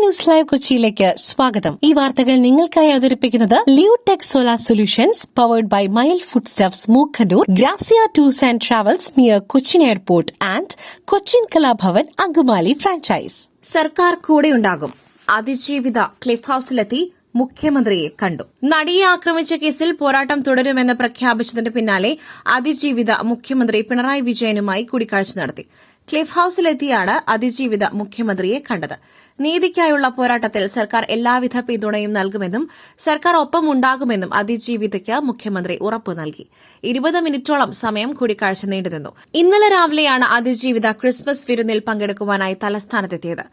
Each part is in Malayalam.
ന്യൂസ് ലൈവ് കൊച്ചിയിലേക്ക് സ്വാഗതം. ഈ വാർത്തകൾ നിങ്ങൾക്കായി അവതരിപ്പിക്കുന്നത് Leotech solar solutions powered by mile food stuffs Mookkannoor, Grazia tours and travels near Cochin airport and Cochin Kalabhavan Angamaly franchise. സർക്കാർ കൂടെയുണ്ടാകും. അതിജീവിത ക്ലിഫ് ഹൌസിലെത്തി മുഖ്യമന്ത്രിയെ കണ്ടു. നടിയെ ആക്രമിച്ച കേസിൽ പോരാട്ടം തുടരുമെന്ന് പ്രഖ്യാപിച്ചതിന് പിന്നാലെ അതിജീവിത മുഖ്യമന്ത്രി പിണറായി വിജയനുമായി കൂടിക്കാഴ്ച നടത്തി. ക്ലിഫ് ഹൌസിലെത്തിയാണ് അതിജീവിത മുഖ്യമന്ത്രിയെ കണ്ടത്. നീതിക്കായുള്ള പോരാട്ടത്തിൽ സർക്കാർ എല്ലാവിധ പിന്തുണയും നൽകുമെന്നും സർക്കാർ ഒപ്പമുണ്ടാകുമെന്നും അതിജീവിതയ്ക്ക് മുഖ്യമന്ത്രി ഉറപ്പു നൽകി. 20 മിനിറ്റോളം സമയം കൂടിക്കാഴ്ച നീണ്ടുനിന്നു. ഇന്നലെ രാവിലെയാണ് അതിജീവിത ക്രിസ്മസ് വിരുന്നിൽ പങ്കെടുക്കുവാനായി തലസ്ഥാനത്തെത്തിയത്.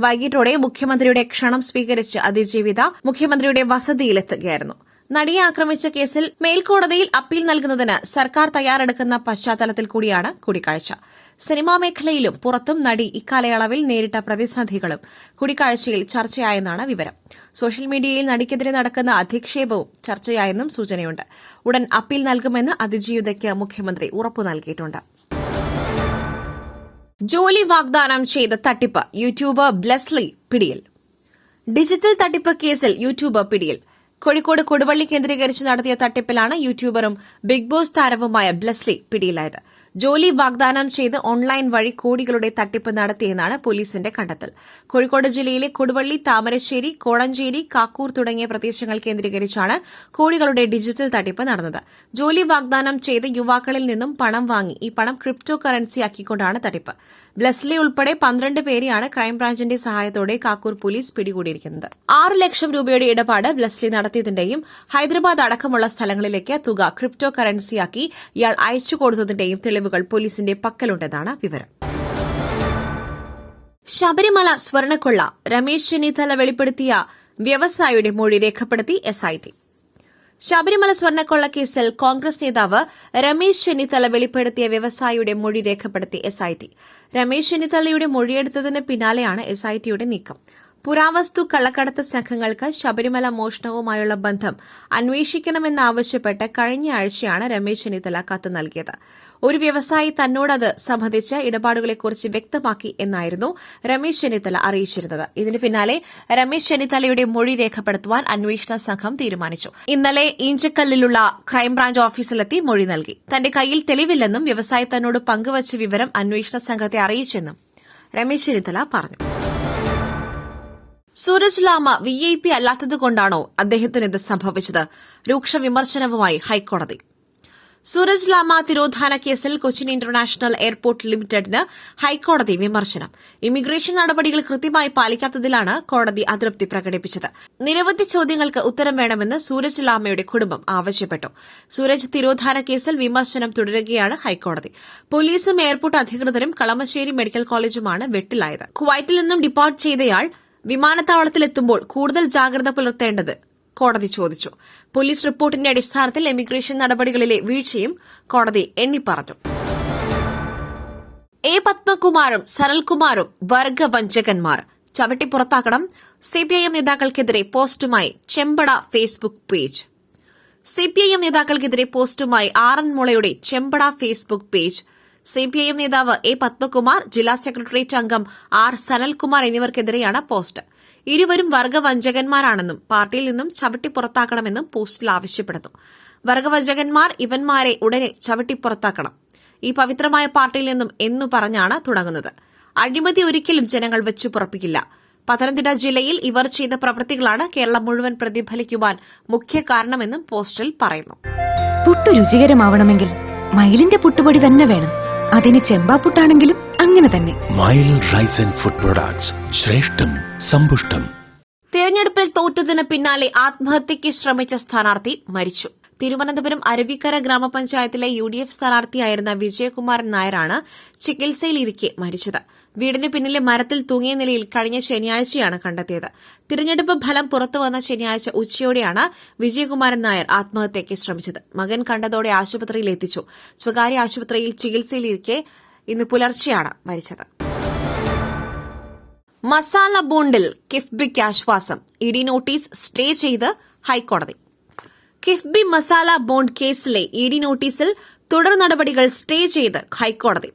വൈകിട്ടോടെ മുഖ്യമന്ത്രിയുടെ ക്ഷണം സ്വീകരിച്ച് അതിജീവിത മുഖ്യമന്ത്രിയുടെ വസതിയിലെത്തുകയായിരുന്നു. നടിയെ ആക്രമിച്ച കേസിൽ മേൽക്കോടതിയിൽ അപ്പീൽ നൽകുന്നതിന് സർക്കാർ തയ്യാറെടുക്കുന്ന പശ്ചാത്തലത്തിൽ കൂടിയാണ് കൂടിക്കാഴ്ച. സിനിമാ മേഖലയിലും പുറത്തും നടി ഇക്കാലയളവിൽ നേരിട്ട പ്രതിസന്ധികളും കൂടിക്കാഴ്ചയിൽ ചർച്ചയായെന്നാണ് വിവരം. സോഷ്യൽ മീഡിയയിൽ നടിക്കെതിരെ നടക്കുന്ന അധിക്ഷേപവും ചർച്ചയായെന്നും സൂചനയുണ്ട്. ഉടൻ അപ്പീൽ നൽകുമെന്ന് അതിജീവിതയ്ക്ക് മുഖ്യമന്ത്രി ഉറപ്പു നൽകിയിട്ടുണ്ട്. ജോലി വാഗ്ദാനം ചെയ്ത് തട്ടിപ്പ് യൂട്യൂബർ ബ്ലെസ്ലി പിടിയിൽ. ഡിജിറ്റൽ തട്ടിപ്പ് കേസിൽ യൂട്യൂബർ പിടിയിൽ. കോഴിക്കോട് കൊടുവള്ളി കേന്ദ്രീകരിച്ച് നടത്തിയ തട്ടിപ്പിലാണ് യൂട്യൂബറും ബിഗ് ബോസ് താരവുമായ ബ്ലെസ്ലി പിടിയിലായത്. ജോലി വാഗ്ദാനം ചെയ്ത് ഓൺലൈൻ വഴി കോടികളുടെ തട്ടിപ്പ് നടത്തിയെന്നാണ് പോലീസിന്റെ കണ്ടെത്തൽ. കോഴിക്കോട് ജില്ലയിലെ കൊടുവള്ളി, താമരശ്ശേരി, കോഴഞ്ചേരി, കാക്കൂർ തുടങ്ങിയ പ്രദേശങ്ങൾ കേന്ദ്രീകരിച്ചാണ് കോടികളുടെ ഡിജിറ്റൽ തട്ടിപ്പ് നടന്നത്. ജോലി വാഗ്ദാനം ചെയ്ത് യുവാക്കളിൽ നിന്നും പണം വാങ്ങി ഈ പണം ക്രിപ്റ്റോ കറൻസിയാക്കിക്കൊണ്ടാണ് തട്ടിപ്പ്. ബ്ലെസ്ലി ഉൾപ്പെടെ 12 പേരെയാണ് ക്രൈംബ്രാഞ്ചിന്റെ സഹായത്തോടെ കാക്കൂർ പോലീസ് പിടികൂടിയിരിക്കുന്നത്. 6 ലക്ഷം രൂപയുടെ ഇടപാട് ബ്ലെസ്ലി നടത്തിയതിന്റെയും ഹൈദരാബാദ് അടക്കമുള്ള സ്ഥലങ്ങളിലേക്ക് തുക ക്രിപ്റ്റോ കറൻസിയാക്കി ഇയാൾ അയച്ചു കൊടുത്തതിന്റെയും തെളിവുകൾ പോലീസിന്റെ പക്കലുണ്ടെന്നാണ് വിവരം. ശബരിമല സ്വർണ്ണക്കൊള്ള രമേശ് ചെന്നിത്തല വെളിപ്പെടുത്തിയ വ്യവസായിയുടെ മൊഴി രേഖപ്പെടുത്തി എസ്ഐടി. ശബരിമല സ്വർണ്ണക്കൊള്ള കേസിൽ കോൺഗ്രസ് നേതാവ് രമേശ് ചെന്നിത്തല വെളിപ്പെടുത്തിയ വ്യവസായിയുടെ മൊഴി രേഖപ്പെടുത്തി എസ്ഐടി. രമേശ് ചെന്നിത്തലയുടെ മൊഴിയെടുത്തതിന് പിന്നാലെയാണ് എസ്ഐടിയുടെ നീക്കം. പുരാവസ്തു കള്ളക്കടത്ത് സംഘങ്ങൾക്ക് ശബരിമല മോഷണവുമായുള്ള ബന്ധം അന്വേഷിക്കണമെന്നാവശ്യപ്പെട്ട് കഴിഞ്ഞ ആഴ്ചയാണ് രമേശ് ചെന്നിത്തല കത്ത് നൽകിയത്. ഒരു വ്യവസായി തന്നോടത് സംബന്ധിച്ച ഇടപാടുകളെക്കുറിച്ച് വ്യക്തമാക്കി എന്നായിരുന്നു രമേശ് ചെന്നിത്തല അറിയിച്ചിരുന്നത്. ഇതിന് പിന്നാലെ രമേശ് ചെന്നിത്തലയുടെ മൊഴി രേഖപ്പെടുത്തുവാൻ അന്വേഷണ സംഘം തീരുമാനിച്ചു. ഇന്നലെ ഈഞ്ചക്കല്ലിലുള്ള ക്രൈംബ്രാഞ്ച് ഓഫീസിലെത്തി മൊഴി നൽകി. തന്റെ കയ്യിൽ തെളിവില്ലെന്നും വ്യവസായി തന്നോട് പങ്കുവച്ച വിവരം അന്വേഷണ സംഘത്തെ അറിയിച്ചെന്നും രമേശ് ചെന്നിത്തല പറഞ്ഞു. സൂരജ് ലാമ VIP അല്ലാത്തതുകൊണ്ടാണോ അദ്ദേഹത്തിന് ഇത് സംഭവിച്ചത്? രൂക്ഷ വിമർശനവുമായി ഹൈക്കോടതി. സൂരജ് ലാമ തിരോധാന കേസിൽ കൊച്ചിൻ ഇന്റർനാഷണൽ എയർപോർട്ട് ലിമിറ്റഡിന് ഹൈക്കോടതി വിമർശനം. ഇമിഗ്രേഷൻ നടപടികൾ കൃത്യമായി പാലിക്കാത്തതിലാണ് കോടതി അതൃപ്തി പ്രകടിപ്പിച്ചത്. നിരവധി ചോദ്യങ്ങൾക്ക് ഉത്തരം വേണമെന്ന് സൂരജ് ലാമയുടെ കുടുംബം ആവശ്യപ്പെട്ടു. സൂരജ് തിരോധാന കേസിൽ വിമർശനം തുടരുകയാണ് ഹൈക്കോടതി. പോലീസും എയർപോർട്ട് അധികൃതരും കളമശ്ശേരി മെഡിക്കൽ കോളേജുമാണ് വെട്ടിലായത്. കുവൈറ്റിൽ നിന്നും ഡിപ്പാർട്ട് ചെയ്തയാൾ വിമാനത്താവളത്തിലെത്തുമ്പോൾ കൂടുതൽ ജാഗ്രത പുലർത്തേണ്ടത് കോടതി ചോദിച്ചു. പോലീസ് റിപ്പോർട്ടിന്റെ അടിസ്ഥാനത്തിൽ ഇമിഗ്രേഷൻ നടപടികളിലെ വീഴ്ചയും കോടതി എണ്ണിപ്പറഞ്ഞു. പത്മകുമാറും സനൽകുമാറും വർഗവഞ്ചകന്മാർ, ചവിട്ടിപ്പുറത്താക്കണം. CPIM നേതാക്കൾക്കെതിരെ പോസ്റ്റുമായി ചെമ്പട ഫേസ്ബുക്ക് പേജ്. CPIM നേതാക്കൾക്കെതിരെ പോസ്റ്റുമായി ആറന്മുളയുടെ ചെമ്പട ഫേസ്ബുക്ക് പേജ്. CPIM നേതാവ് പത്മകുമാർ, ജില്ലാ സെക്രട്ടേറിയറ്റ് അംഗം R സനൽകുമാർ എന്നിവർക്കെതിരെയാണ് പോസ്റ്റ്. ഇരുവരും വർഗവഞ്ചകന്മാരാണെന്നും പാർട്ടിയിൽ നിന്നും ചവിട്ടിപ്പുറത്താക്കണമെന്നും പോസ്റ്റിൽ ആവശ്യപ്പെടുന്നു. വർഗവഞ്ചകന്മാർ, ഇവന്മാരെ ഉടനെ ചവിട്ടിപ്പുറത്താക്കണം. ഈ പവിത്രമായ പാർട്ടിയിൽ നിന്നും എന്നു പറഞ്ഞാണ് തുടങ്ങുന്നത്. അഴിമതി ഒരിക്കലും ജനങ്ങൾ വെച്ചു പുറപ്പിക്കില്ല. പത്തനംതിട്ട ജില്ലയിൽ ഇവർ ചെയ്ത പ്രവൃത്തികളാണ് കേരളം മുഴുവൻ പ്രതിഫലിക്കുവാൻ മുഖ്യ കാരണമെന്നും പോസ്റ്റിൽ പറയുന്നു. പുട്ടു രുചികരമാവണമെങ്കിൽ മയിലിന്റെ പുട്ടുപൊടി തന്നെ വേണം. അതിന് ചെമ്പാപ്പുട്ടാണെങ്കിലും അങ്ങനെ തന്നെ. മയിൽ റൈസ് ആൻഡ് ഫുഡ് പ്രൊഡക്ട്സ്, ശ്രേഷ്ഠം സമ്പുഷ്ടം. തെരഞ്ഞെടുപ്പിൽ തോറ്റതിന് പിന്നാലെ ആത്മഹത്യയ്ക്ക് ശ്രമിച്ച സ്ഥാനാർത്ഥി മരിച്ചു. തിരുവനന്തപുരം അരുവിക്കര ഗ്രാമപഞ്ചായത്തിലെ UDF സ്ഥാനാർത്ഥിയായിരുന്ന വിജയകുമാരൻ നായരാണ് ചികിത്സയിലിരിക്കെ മരിച്ചത്. വീടിന് പിന്നിലെ മരത്തിൽ തൂങ്ങിയ നിലയിൽ കഴിഞ്ഞ ശനിയാഴ്ചയാണ് കണ്ടെത്തിയത്. തിരഞ്ഞെടുപ്പ് ഫലം പുറത്തുവന്ന ശനിയാഴ്ച ഉച്ചയോടെയാണ് വിജയകുമാരൻ നായർ ആത്മഹത്യയ്ക്ക് ശ്രമിച്ചത്. മകൻ കണ്ടതോടെ ആശുപത്രിയിൽ എത്തിച്ചു. സ്വകാര്യ ആശുപത്രിയിൽ ചികിത്സയിലിരിക്കെ ഇന്ന് പുലർച്ചെയാണ് മരിച്ചത്. മസാല ബോണ്ടിൽ കിഫ്ബിക്ക് ആശ്വാസം. ED നോട്ടീസ് സ്റ്റേ ചെയ്ത് ഹൈക്കോടതി. കിഫ്ബി മസാല ബോണ്ട് കേസിലെ ED നോട്ടീസിൽ തുടർ നടപടികൾ സ്റ്റേ ചെയ്ത് ഹൈക്കോടതി.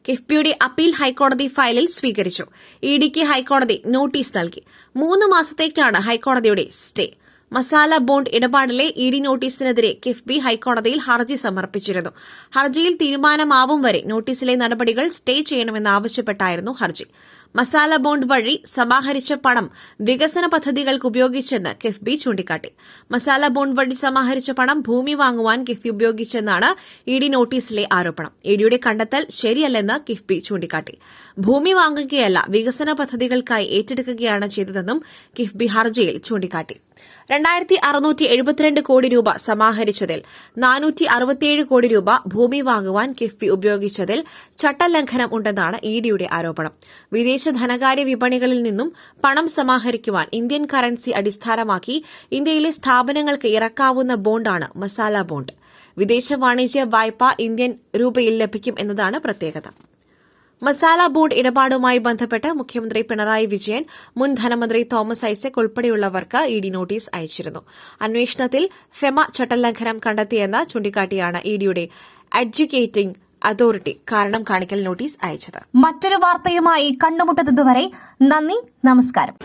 കിഫ്ബിയുടെ അപ്പീൽ ഹൈക്കോടതി ഫയലിൽ സ്വീകരിച്ചു. ഇഡിക്ക് ഹൈക്കോടതി നോട്ടീസ് നൽകി. 3 മാസത്തേക്കാണ് ഹൈക്കോടതിയുടെ സ്റ്റേ. മസാല ബോണ്ട് ഇടപാടിലെ ഇഡി നോട്ടീസിനെതിരെ കിഫ്ബി ഹൈക്കോടതിയിൽ ഹർജി സമർപ്പിച്ചിരുന്നു. ഹർജിയിൽ തീരുമാനമാവും വരെ നോട്ടീസിലെ നടപടികൾ സ്റ്റേ ചെയ്യണമെന്നാവശ്യപ്പെട്ടായിരുന്നു ഹർജി. മസാല ബോണ്ട് വഴി സമാഹരിച്ച പണം വികസന പദ്ധതികൾക്ക് ഉപയോഗിച്ചെന്ന് കിഫ്ബി ചൂണ്ടിക്കാട്ടി. മസാല ബോണ്ട് വഴി സമാഹരിച്ച പണം ഭൂമി വാങ്ങുവാൻ കിഫ്ബി ഉപയോഗിച്ചെന്നാണ് ഇഡി നോട്ടീസിലെ ആരോപണം. ഇഡിയുടെ കണ്ടെത്തൽ ശരിയല്ലെന്ന് കിഫ്ബി ചൂണ്ടിക്കാട്ടി. ഭൂമി വാങ്ങുകയല്ല, വികസന പദ്ധതികൾക്കായി ഏറ്റെടുക്കുകയാണ് ചെയ്തതെന്നും കിഫ്ബി ഹർജിയിൽ ചൂണ്ടിക്കാട്ടി. 2672 കോടി രൂപ സമാഹരിച്ചതിൽ 467 കോടി രൂപ ഭൂമി വാങ്ങുവാൻ കിഫ്ബി ഉപയോഗിച്ചതിൽ ചട്ടലംഘനം ഉണ്ടെന്നാണ് ഇഡിയുടെ ആരോപണം. വിദേശ ധനകാര്യ വിപണികളിൽ നിന്നും പണം സമാഹരിക്കുവാൻ ഇന്ത്യൻ കറൻസി അടിസ്ഥാനമാക്കി ഇന്ത്യയിലെ സ്ഥാപനങ്ങൾക്ക് ഇറക്കാവുന്ന ബോണ്ടാണ് മസാല ബോണ്ട്. വിദേശ വാണിജ്യ വായ്പ ഇന്ത്യൻ രൂപയിൽ ലഭിക്കും എന്നതാണ് പ്രത്യേകത. മസാല ബോണ്ട് ഇടപാടുമായി ബന്ധപ്പെട്ട് മുഖ്യമന്ത്രി പിണറായി വിജയൻ, മുൻ ധനമന്ത്രി തോമസ് ഐസക് ഉൾപ്പെടെയുള്ളവർക്ക് ഇഡി നോട്ടീസ് അയച്ചിരുന്നു. അന്വേഷണത്തിൽ ഫെമ ചട്ടലംഘനം കണ്ടെത്തിയെന്ന് ചൂണ്ടിക്കാട്ടിയാണ് ഇഡിയുടെ അഡ്ജുക്കേറ്റിംഗ് അതോറിറ്റി കാരണം കാണിക്കൽ നോട്ടീസ് അയച്ചത്. മറ്റൊരു വാർത്തയുമായി കണ്ടുമുട്ടുന്നതുവരെ നന്ദി, നമസ്കാരം.